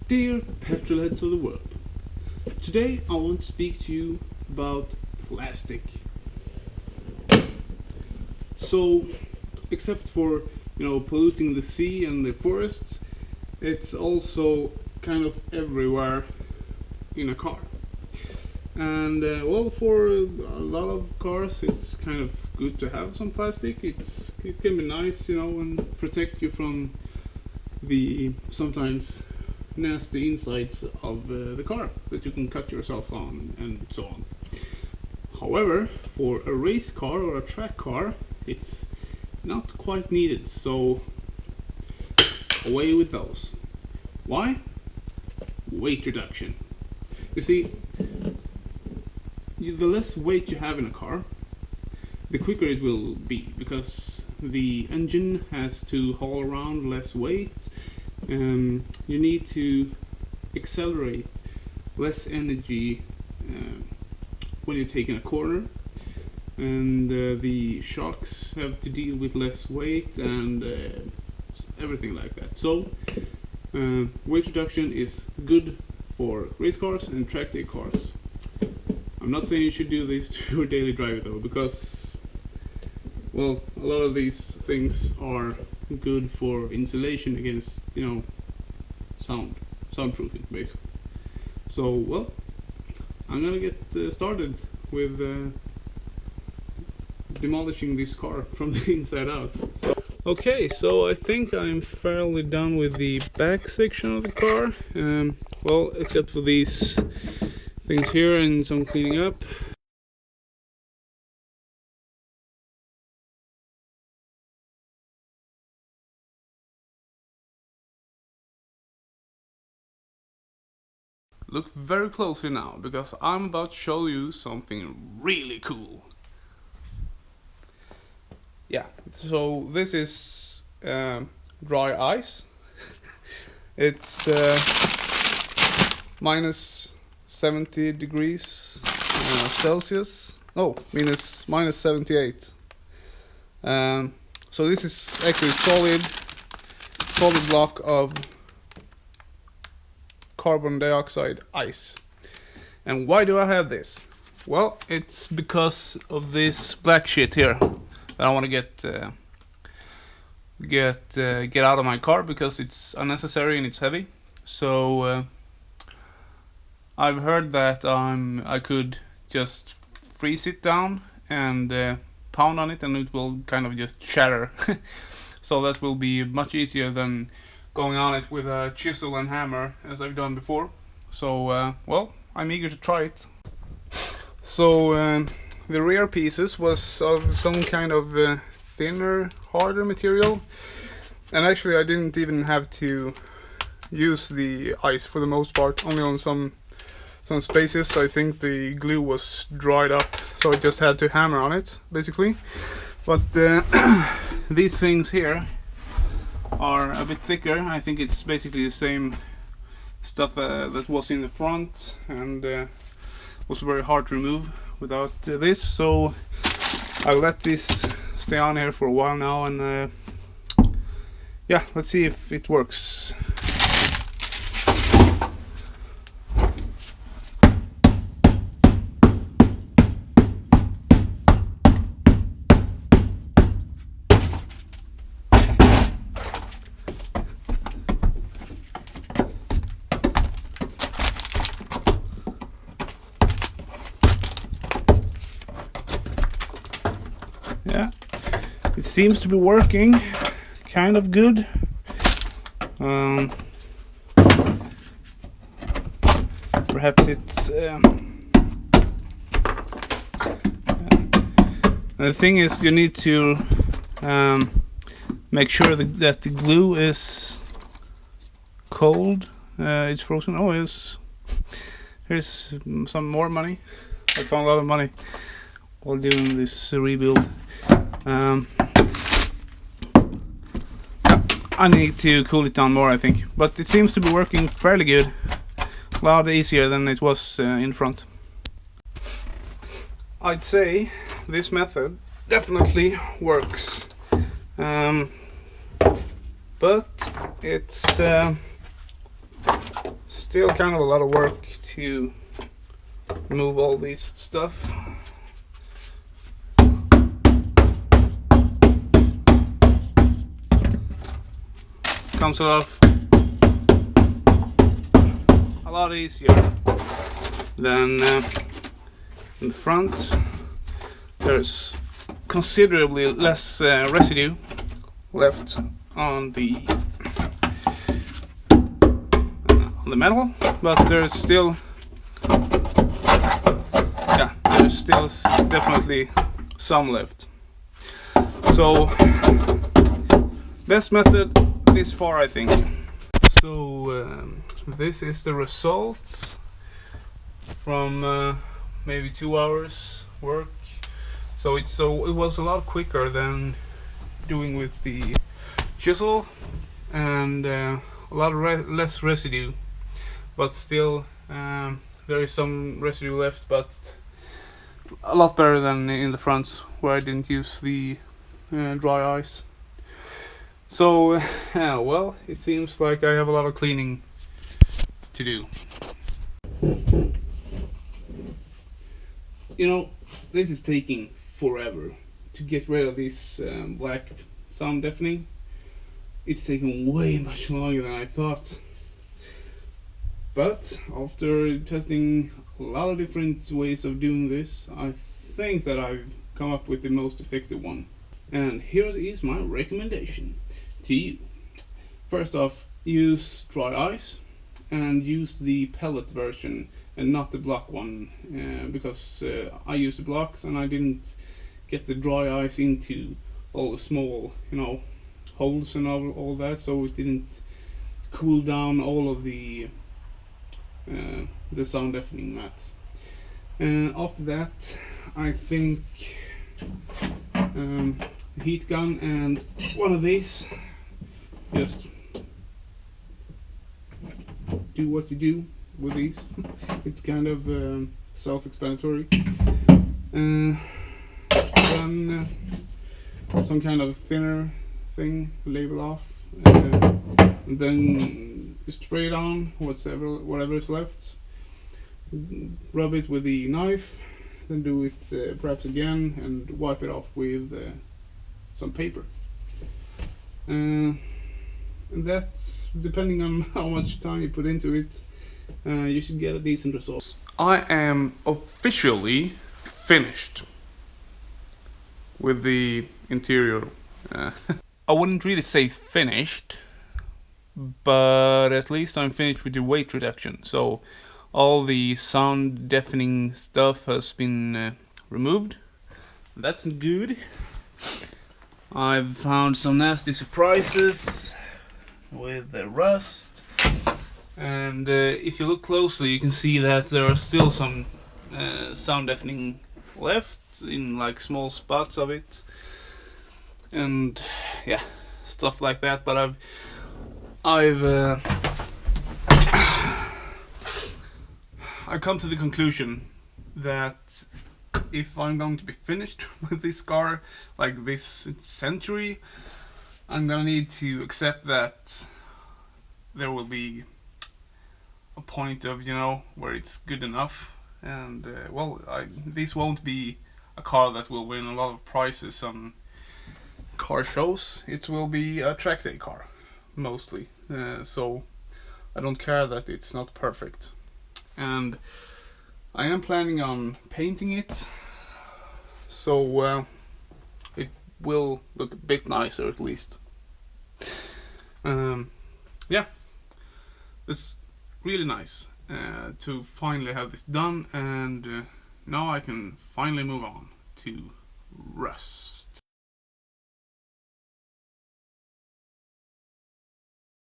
Dear petrolheads of the world, today I want to speak to you about plastic. So, except for polluting the sea and the forests, it's also kind of everywhere in a car. And for a lot of cars, it's kind of good to have some plastic. It can be nice, and protect you from the sometimes nasty insides of the car that you can cut yourself on and so on. However, for a race car or a track car, it's not quite needed, so away with those. Why? Weight reduction. You see, the less weight you have in a car, the quicker it will be, because the engine has to haul around less weight. You need to accelerate less energy when you're taking a corner, and the shocks have to deal with less weight and everything like that. So weight reduction is good for race cars and track day cars. I'm not saying you should do this to your daily driver though, because a lot of these things are good for insulation against soundproofing basically. So I'm gonna get started with demolishing this car from the inside out. Okay, so I think I'm fairly done with the back section of the car, except for these things here and some cleaning up. Look very closely now, because I'm about to show you something really cool. Yeah, so this is dry ice. It's minus 70 degrees Celsius. No, minus 78. So this is actually solid block of carbon dioxide ice. And why do I have this? Well, it's because of this black shit here that I want to get out of my car, because it's unnecessary and it's heavy. So I've heard that I could just freeze it down and pound on it, and it will kind of just shatter. So that will be much easier than going on it with a chisel and hammer, as I've done before. So I'm eager to try it. So the rear pieces was of some kind of thinner, harder material, and actually I didn't even have to use the ice for the most part. Only on some spaces I think the glue was dried up, so I just had to hammer on it basically. But these things here are a bit thicker. I think it's basically the same stuff that was in the front, and was very hard to remove without this. So I'll let this stay on here for a while now, and let's see if it works. Yeah, it seems to be working kind of good. Perhaps it's the thing is, you need to make sure that the glue is cold. It's frozen. Oh, yes. Here's some more money. I found a lot of money while doing this rebuild. I need to cool it down more, I think, but it seems to be working fairly good. A lot easier than it was in front. I'd say this method definitely works, but it's still kind of a lot of work to remove all this stuff. Comes off a lot easier than in the front. There's considerably less residue left on the metal, but there's still definitely some left. So best method this far, I think. So this is the result from maybe 2 hours work. So it was a lot quicker than doing with the chisel, and a lot less residue, but still there is some residue left, but a lot better than in the front where I didn't use the dry ice. So well, it seems like I have a lot of cleaning to do. You know, this is taking forever to get rid of this black sound deafening. It's taking way much longer than I thought. But after testing a lot of different ways of doing this, I think that I've come up with the most effective one. And here is my recommendation to you. First off, use dry ice and use the pellet version and not the block one, because I used the blocks and I didn't get the dry ice into all the small, holes and all that, so it didn't cool down all of the sound deafening mats. And after that, I think heat gun and one of these, just do what you do with these. It's kind of self-explanatory. Then some kind of thinner thing, label off, and then spray it on whatever is left. Rub it with the knife, then do it perhaps again, and wipe it off with some paper. And that's, depending on how much time you put into it, you should get a decent result. I am officially finished with the interior. I wouldn't really say finished, but at least I'm finished with the weight reduction. So all the sound deafening stuff has been removed. That's good. I've found some nasty surprises with the rust, and if you look closely you can see that there are still some sound deafening left in like small spots of it, and yeah, stuff like that. But I've come to the conclusion that if I'm going to be finished with this car, like this century, I'm gonna need to accept that there will be a point of, where it's good enough. And this won't be a car that will win a lot of prizes on car shows. It will be a track day car, mostly. So I don't care that it's not perfect. And I am planning on painting it, so it will look a bit nicer at least. Yeah, it's really nice to finally have this done, and now I can finally move on to Rust.